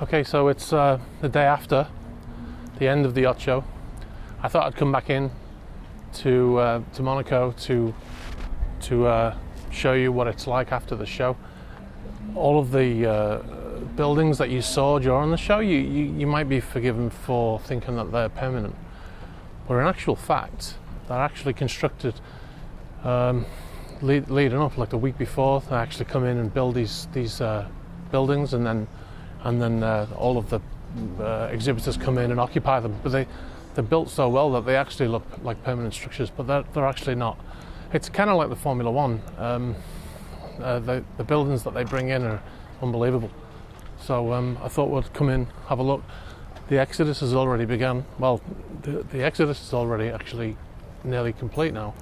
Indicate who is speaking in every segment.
Speaker 1: Okay, so it's the day after the end of the yacht show. I thought I'd come back in to Monaco to show you what it's like after the show. All of the buildings that you saw during the show, you might be forgiven for thinking that they're permanent, but in actual fact, they're actually constructed leading up, like the week before. They actually come in and build these buildings, and then all of the exhibitors come in and occupy them. But they're built so well that they actually look like permanent structures, but they're actually not. It's kind of like the Formula One. The buildings that they bring in are unbelievable. So I thought we'd come in, have a look. The exodus has already begun. Well, the exodus is already actually nearly complete now.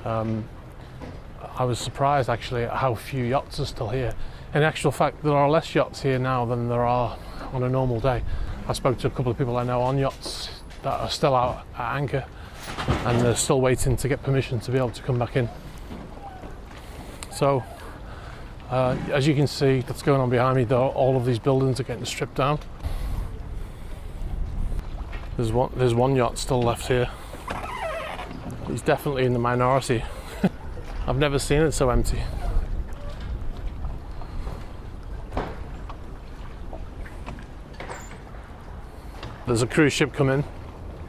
Speaker 1: I was surprised actually at how few yachts are still here. In actual fact, there are less yachts here now than there are on a normal day. I spoke to a couple of people I know on yachts that are still out at anchor, and they're still waiting to get permission to be able to come back in. So, as you can see, that's going on behind me. All of these buildings are getting stripped down. There's one yacht still left here. He's definitely in the minority. I've never seen it so empty. There's a cruise ship coming.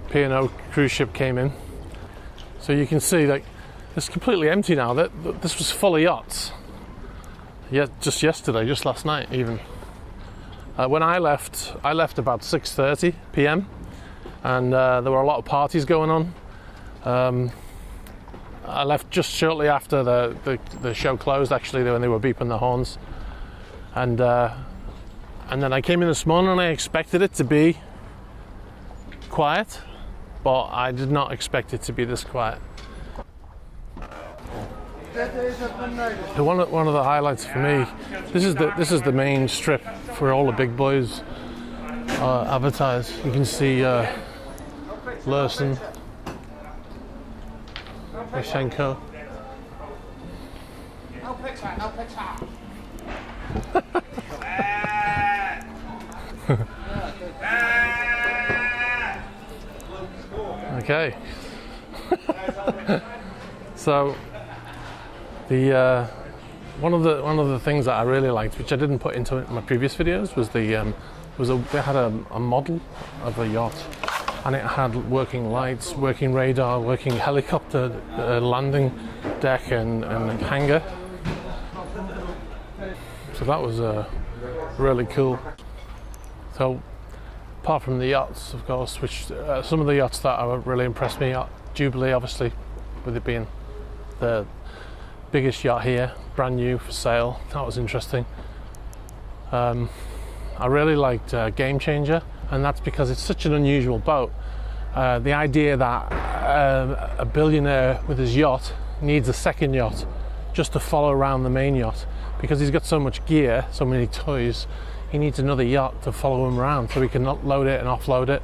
Speaker 1: P&O cruise ship came in. So you can see that it's completely empty now. This was full of yachts. Yeah, just yesterday, just last night even. When I left about 6:30 p.m. and there were a lot of parties going on. I left just shortly after the show closed, actually, when they were beeping the horns. And then I came in this morning and I expected it to be quiet, but I did not expect it to be this quiet. One of the highlights for me, this is the main strip for all the big boys advertised. You can see Lursen, Rishenko. Okay. So the one of the things that I really liked, which I didn't put into my previous videos, was they had a model of a yacht, and it had working lights, working radar, working helicopter landing deck and hangar. So that was really cool. So apart from the yachts, of course, which some of the yachts that really impressed me, Jubilee, obviously, with it being the biggest yacht here, brand new for sale. That was interesting. I really liked Game Changer, and that's because it's such an unusual boat. The idea that a billionaire with his yacht needs a second yacht just to follow around the main yacht, because he's got so much gear, so many toys, he needs another yacht to follow him around so he can load it and offload it.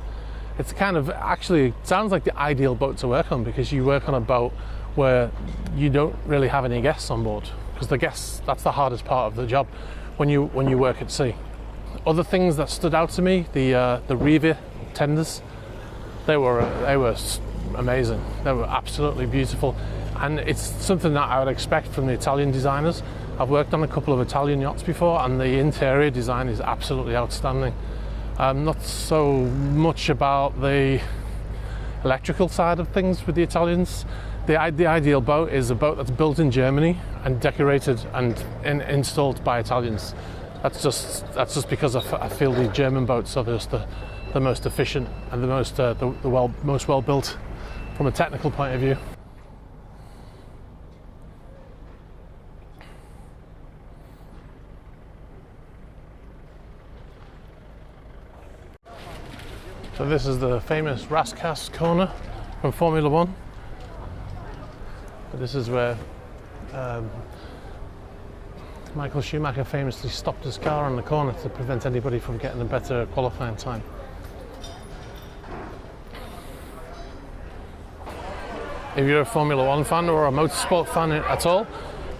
Speaker 1: It's kind of, actually, it sounds like the ideal boat to work on, because you work on a boat where you don't really have any guests on board, because the guests, that's the hardest part of the job when you work at sea. Other things that stood out to me, the Riva tenders, they were amazing. They were absolutely beautiful, and it's something that I would expect from the Italian designers. I've worked on a couple of Italian yachts before, and the interior design is absolutely outstanding. Not so much about the electrical side of things with the Italians. The ideal boat is a boat that's built in Germany and decorated and installed by Italians. That's just because I feel the German boats are just the most efficient and the most well built from a technical point of view. So this is the famous Rascasse corner from Formula One. This is where Michael Schumacher famously stopped his car on the corner to prevent anybody from getting a better qualifying time. If you're a Formula One fan or a motorsport fan at all,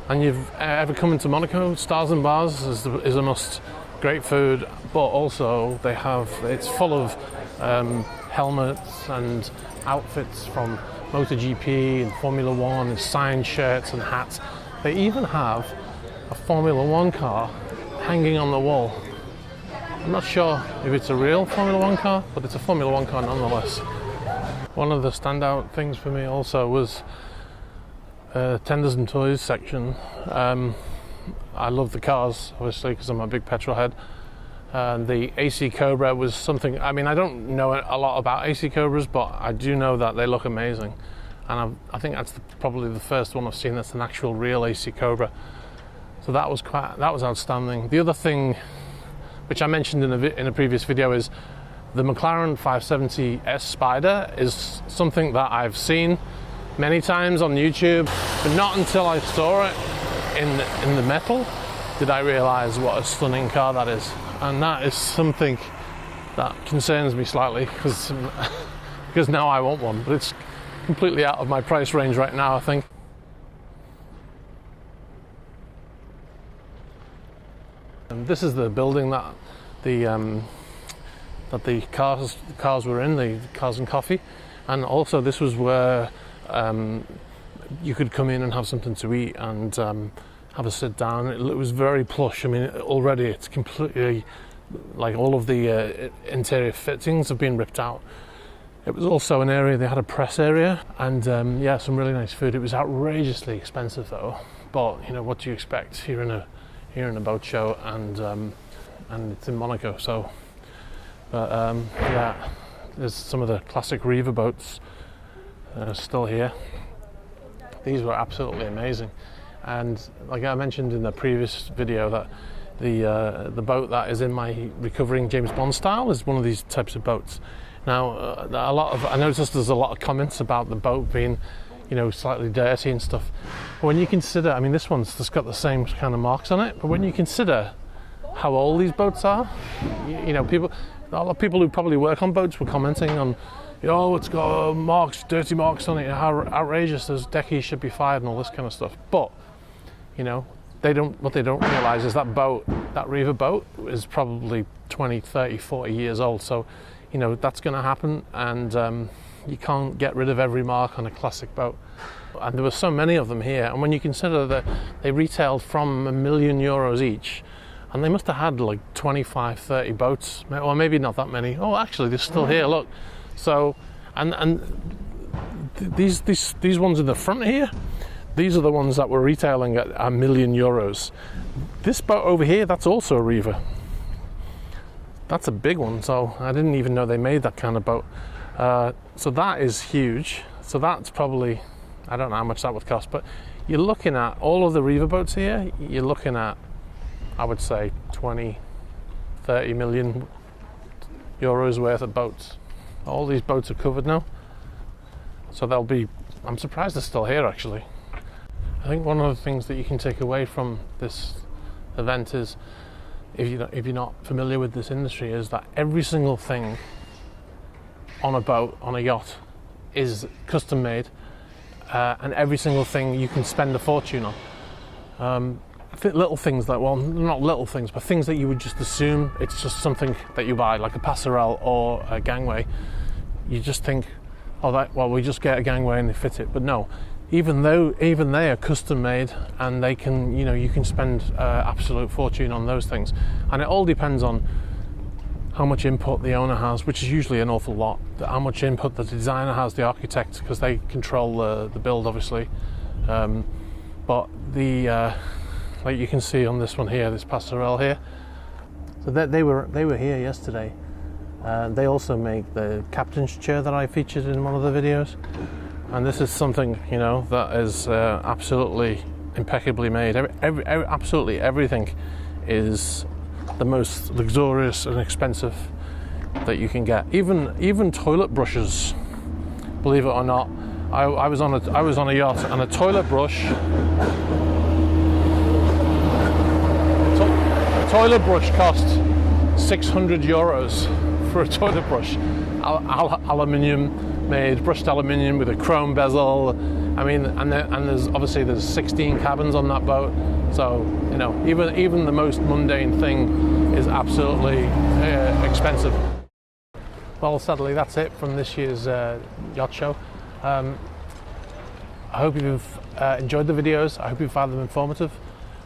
Speaker 1: and you've ever come into Monaco, Stars and Bars is a must. great food, but also it's full of helmets and outfits from MotoGP and Formula One, and signed shirts and hats. They even have a Formula One car hanging on the wall. I'm not sure if it's a real Formula One car, but it's a Formula One car nonetheless. One of the standout things for me also was tenders and toys section. I love the cars, obviously, because I'm a big petrol head. The AC Cobra was something, I mean, I don't know a lot about AC Cobras, but I do know that they look amazing. And I think that's probably the first one I've seen that's an actual real AC Cobra. So that was outstanding. The other thing, which I mentioned in a previous video, is the McLaren 570S Spider is something that I've seen many times on YouTube, but not until I saw it in the metal did I realise what a stunning car that is. And that is something that concerns me slightly, because now I want one, but it's completely out of my price range right now, I think. And this is the building that the cars were in, the Cars and Coffee, and also this was where you could come in and have something to eat and have a sit down. It was very plush. I mean, already it's completely, like, all of the interior fittings have been ripped out. It was also an area, they had a press area, and yeah, some really nice food. It was outrageously expensive though, but you know, what do you expect here in a boat show, and it's in Monaco, so. But yeah, there's some of the classic Riva boats still here. These were absolutely amazing, and like I mentioned in the previous video, that the boat that is in my recovering James Bond style is one of these types of boats. Now, I noticed there's a lot of comments about the boat being, you know, slightly dirty and stuff. But when you consider, I mean, this one's just got the same kind of marks on it, but when you consider how old these boats are, you know, a lot of people who probably work on boats were commenting on, oh, it's got marks, dirty marks on it, how outrageous, those deckies should be fired and all this kind of stuff. But, you know, what they don't realise is that boat, that Riva boat, is probably 20, 30, 40 years old. So, you know, that's going to happen, and you can't get rid of every mark on a classic boat. And there were so many of them here, and when you consider that they retailed from €1 million each, and they must have had like 25, 30 boats, or maybe not that many. Oh, actually, they're still here, look. So, and these ones in the front here, these are the ones that were retailing at €1 million. This boat over here, that's also a Riva. That's a big one, so I didn't even know they made that kind of boat. So that is huge. So that's probably, I don't know how much that would cost, but you're looking at all of the Riva boats here, you're looking at, I would say, 20, 30 million euros worth of boats. All these boats are covered now, so they'll be, I'm surprised they're still here actually. I think one of the things that you can take away from this event is, if you're not familiar with this industry, is that every single thing on a boat, on a yacht, is custom made, and every single thing you can spend a fortune on. Little things that, well, not little things, but things that you would just assume it's just something that you buy, like a passerelle or a gangway. You just think, oh, well, we just get a gangway and they fit it. But no, even they are custom made, and they can, you know, you can spend absolute fortune on those things. And it all depends on how much input the owner has, which is usually an awful lot. How much input the designer has, the architect, because they control the build, obviously. But like you can see on this one here, this passerelle here. So they were here yesterday. They also make the captain's chair that I featured in one of the videos. And this is something, you know, that is absolutely impeccably made. Absolutely everything is the most luxurious and expensive that you can get. Even toilet brushes, believe it or not. I was on a yacht, and a toilet brush. Toilet brush cost €600 for a toilet brush, aluminium, made brushed aluminium with a chrome bezel. I mean, and there's 16 cabins on that boat. So, you know, even the most mundane thing is absolutely expensive. Well, sadly, that's it from this year's yacht show. I hope you've enjoyed the videos. I hope you found them informative.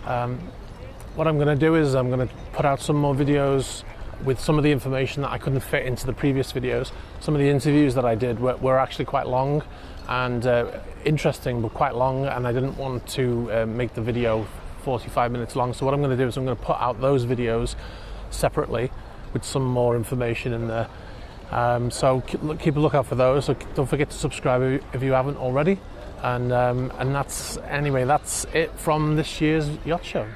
Speaker 1: What I'm going to do is I'm going to put out some more videos with some of the information that I couldn't fit into the previous videos. Some of the interviews that I did were actually quite long and interesting, but quite long, and I didn't want to make the video 45 minutes long. So what I'm going to do is I'm going to put out those videos separately with some more information in there. So keep a lookout for those. So don't forget to subscribe if you haven't already. And that's it from this year's yacht show.